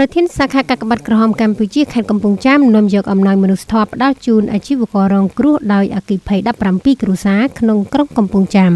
ប្រធានសាខាកាកបាទក្រហមកម្ពុជាខេត្តកំពង់ចាមនាំយកអំណោយមនុស្សធម៌ផ្ដល់ជូនអាជីវកររងគ្រោះដោយអគ្គិភ័យ17គ្រួសារក្នុងក្រុងកំពង់ចាម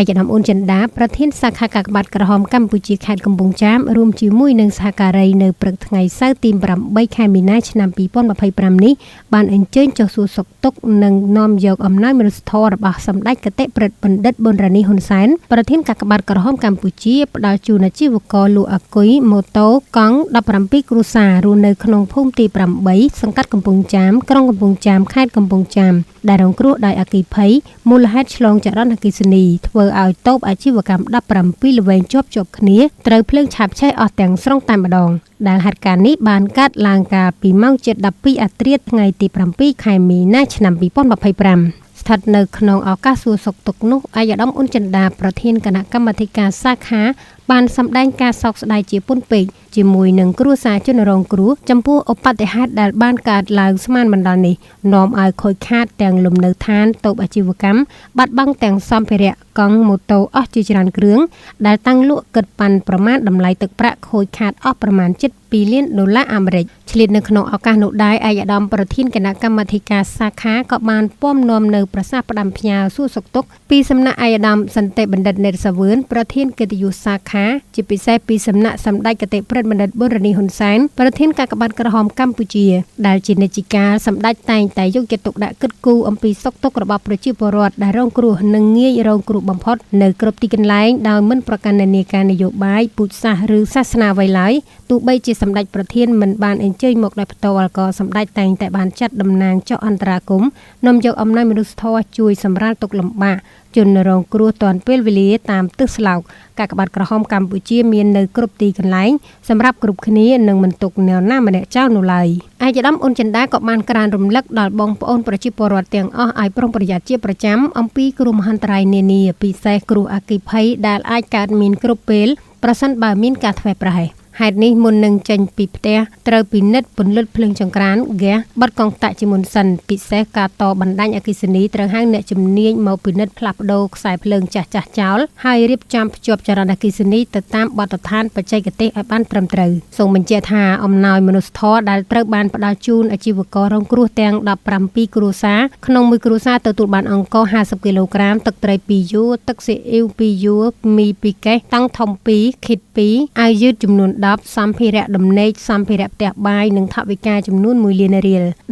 ឯកឧត្តមអ៊ុនចិន្តាប្រធានសាខាកាកបាទក្រហមកម្ពុជាខេត្តកំពង់ចាមរួមជាមួយនឹងសហការីនៅព្រឹកថ្ងៃសៅរ៍ទី8ខែមីនាឆ្នាំ2025នេះបានអញ្ជើញចុះសួរសុខទុក្ខនិងនាំយកអំណោយមនុស្សធម៌របស់សម្ដេចគតិប្រិទ្ធបណ្ឌិតប៊ុនរ៉ានីហ៊ុនសែនប្រធានកាកបាទក្រហមកម្ពុជាផ្ដល់ជូនអាជីវករលក់អាគុយម៉ូតូកង់17គ្រួសាររស់នៅក្នុងភូមិទី8សង្កាត់កំពង់ចាមក្រុងកំពង់ចាមខេត្តកំពង់ចាមដែលរងគ្រោះដោយអគ្គិភ័យមូលហេតុឆ្លងចរន្តអគ្គិសនីធ្វើឲ្យតូបអាជីវកម្ម17ល្វែងជាប់គ្នាត្រូវភ្លើងឆាបឆេះអស់ទាំងស្រុងតែម្ដងដែលហេតុការណ៍នេះបានកើតឡើងកាលពីម៉ោង 7:12 អាធ្រាត្រថ្ងៃទី7ខែមីនាឆ្នាំ2025ស្ថិតនៅក្នុងឱកាសសួរសុខទុក្ខនោះឯកឧត្តមអ៊ុនចិន្តាប្រធានគណៈកម្មាធិការសាខាបានសម្ដែងការសោកស្ដាយជាពន់ពេកជាមួយនឹងគ្រួសារជនរងគ្រោះចំពោះឧបទ្ទហេតុដែលបានកើតឡើងស្មានមិនដល់នេះនាំឲ្យខូចខាតទាំងលំនៅឋានតូបអាជីវកម្មបាត់បង់ទាំងសម្ភារៈកង់ម៉ូតូអស់ជាច្រើនគ្រឿងដែលតាំងលក់គិតប៉ាន់ប្រមាណតម្លៃទឹកប្រាក់ខូចខាតអស់ប្រមាណ$2 លានអាមេរិកឆ្លៀតនៅក្នុងឱកាសនោះដែរឯកឧត្តមប្រធានគណៈកម្មាធិការសាខាក៏បានពំនាំនៅប្រសាសន៍ផ្ដាំផ្ញើសួរសុខទុក្ខពីសំណាក់ឯកឧត្តមសន្តិបណ្ឌិតនេតសាវឿនប្រធានកិត្តិយសសាខាជាពិសេសពីសំណាក់សម្ដេចគតិប្រិទ្ធបណ្ឌិតប៊ុនរ៉ានីហ៊ុនសែនប្រធានកាកបាទក្រហមកម្ពុជាដែលជានិច្ចកាលសម្ដេចតែងតែយកចិត្តទុកដាក់គិតគូរអំពីសុខទុក្ខរបស់ប្រជាពលរដ្ឋដែលរងគ្រោះនិងងាយរងគ្រោះបំផុតនៅគ្រប់ទីកន្លែងដោយមិនប្រកាន់នានាការនយោបាយពូជសាសន៍ឬសាសនាអ្វីឡើយទោះបីជាសម្ដេចប្រធានមិនបានអញ្ជើញមកដោយផ្ទាល់ក៏សម្ដេចតែងតែបានចាត់តំណាងចុះអន្តរាគមន៍នាំយកអំណោយមនុស្សធម៌ជួយសម្រាលទុក្ខលំបាកជនរងគ្រោះទាន់ពេលវេលាតាមទិសស្លោកកាកបាទក្រហមកម្ពុជាមាននៅគ្រប់ទីកន្លែងសម្រាប់គ្រប់គ្នានិងមិនទុកអ្នកណាម្នាក់ចោលនោះឡើយឯកឧត្តមអ៊ុនចិន្តាក៏បានក្រើនរំលឹកដល់បងប្អូនប្រជាពលរដ្ឋទាំងអស់ឲ្យប្រុងប្រយ័ត្នជាប្រចាំអំពីគ្រោះមហន្តរាយនានាពិសេសគ្រោះអគ្គិភ័យដែលអាចកើតមានគ្រប់ពេលប្រសិនបើមានការធ្វេសប្រហែសហេតុនេះមុននឹងចេញពីផ្ទះត្រូវពិនិត្យពន្លត់ភ្លើងចង្ក្រានហ្គាសបិទកង់តាក់ជាមុនសិនពិសេសការតបណ្ដាញអគ្គិសនីត្រូវហៅអ្នកជំនាញមកពិនិត្យផ្លាស់ប្ដូរខ្សែភ្លើងចាស់ចោលហើយរៀបចំភ្ជាប់ចរន្តអគ្គិសនីទៅតាមបទដ្ឋានបច្ចេកទេសឲ្យបានត្រឹមត្រូវសូមបញ្ជាក់ថាអំណោយមនុស្សធម៌ដែលត្រូវបានផ្ដល់ជូនអាជីវកររងគ្រោះទាំង17គ្រួសារក្នុងមួយគ្រួសារទទួលបានអង្គរ50គីឡូក្រាមទឹកត្រី2យួរទឹកស៊ីអ៊ីវ2យួរមី2កេសតាំងធំ2ខិត2អាវយឺតចំនួន10សម្ភារៈដំណេកសម្ភារៈផ្ទះបាយនិងថវិកាចំនួន$1 លាន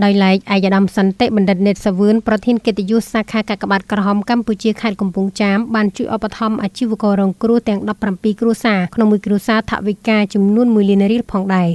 ដោយឡែកឯកឧត្តមសន្តិបណ្ឌិតនេតសាវឿនប្រធានកិត្តិយសសាខាកាកបាទក្រហមកម្ពុជាខេត្តកំពង់ចាមបានជួយឧបត្ថម្ភអាជីវកររងគ្រោះទាំង17គ្រួសារក្នុងមួយគ្រួសារថវិកាចំនួន$1 លានផងដែរ